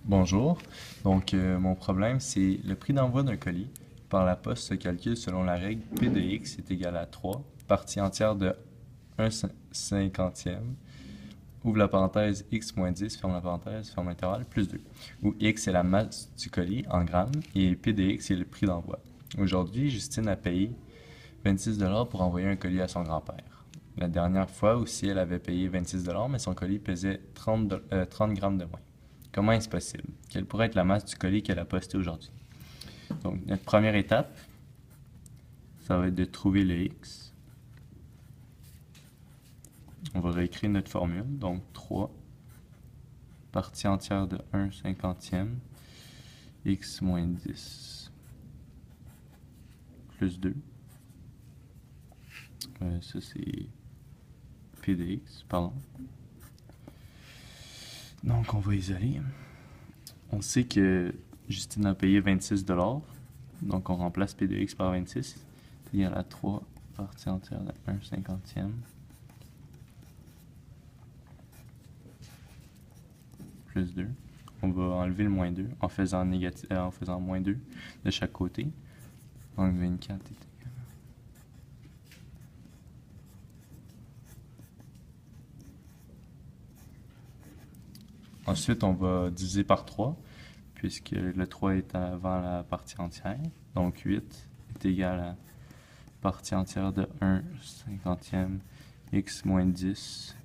Bonjour. Mon problème, c'est le prix d'envoi d'un colis par la poste se calcule selon la règle P de X est égal à 3, partie entière de 1 cinquantième, ouvre la parenthèse X moins 10, ferme la parenthèse, ferme l'intervalle, plus 2, où X est la masse du colis en grammes et P de X est le prix d'envoi. Aujourd'hui, Justine a payé 26$ pour envoyer un colis à son grand-père. La dernière fois aussi, elle avait payé 26$, mais son colis pesait 30 grammes de moins. Comment est-ce possible? Quelle pourrait être la masse du colis qu'elle a posté aujourd'hui? Donc, notre première étape, ça va être de trouver le X. On va réécrire notre formule. Donc, 3 partie entière de 1 cinquantième, X moins 10, plus 2. Ça, c'est P de X, pardon. Donc, on va isoler. On sait que Justine a payé 26$. Donc, on remplace P de X par 26. C'est égal à 3 partie entière de 1 cinquantième plus 2. On va enlever le moins 2 en faisant moins 2 de chaque côté. Donc, 24 est égal. Ensuite, on va diviser par 3, puisque le 3 est avant la partie entière. Donc, 8 est égal à partie entière de 1 cinquantième x moins 10.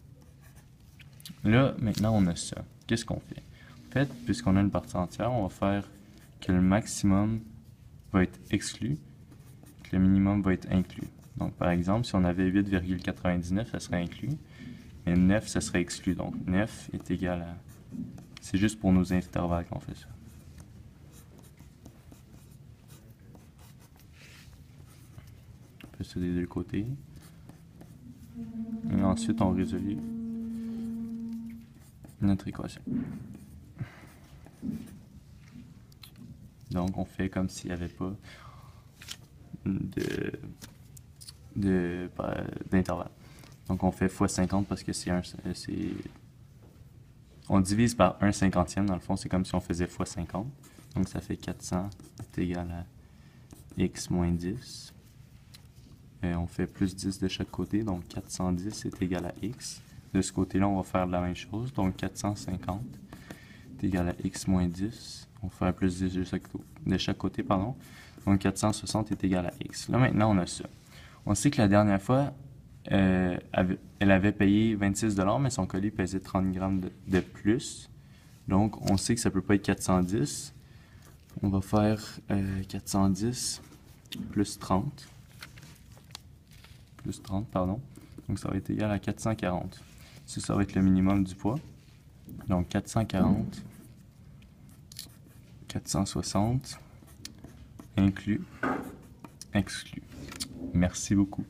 Là, maintenant, on a ça. Qu'est-ce qu'on fait? En fait, puisqu'on a une partie entière, on va faire que le maximum va être exclu, que le minimum va être inclus. Donc, par exemple, si on avait 8,99, ça serait inclus, mais 9, ça serait exclu. Donc, 9 est égal à... C'est juste pour nos intervalles qu'on fait ça. On fait ça des deux côtés. Et ensuite, on résout notre équation. Donc, on fait comme s'il n'y avait pas d'intervalle. Donc, on fait x 50 parce que on divise par 1 cinquantième, dans le fond, c'est comme si on faisait x 50. Donc, ça fait 400 est égal à x moins 10. Et on fait plus 10 de chaque côté, donc 410 est égal à x. De ce côté-là, on va faire la même chose, donc 450 est égal à x moins 10. On va faire plus 10 de chaque côté, pardon. Donc 460 est égal à x. Là, maintenant, on a ça. On sait que la dernière fois, elle avait payé 26$, mais son colis pesait 30 grammes de plus. Donc, on sait que ça ne peut pas être 410. On va faire 410 plus 30. Plus 30, pardon. Donc, ça va être égal à 440. Ça va être le minimum du poids. Donc, 440, 460, inclus, exclu. Merci beaucoup.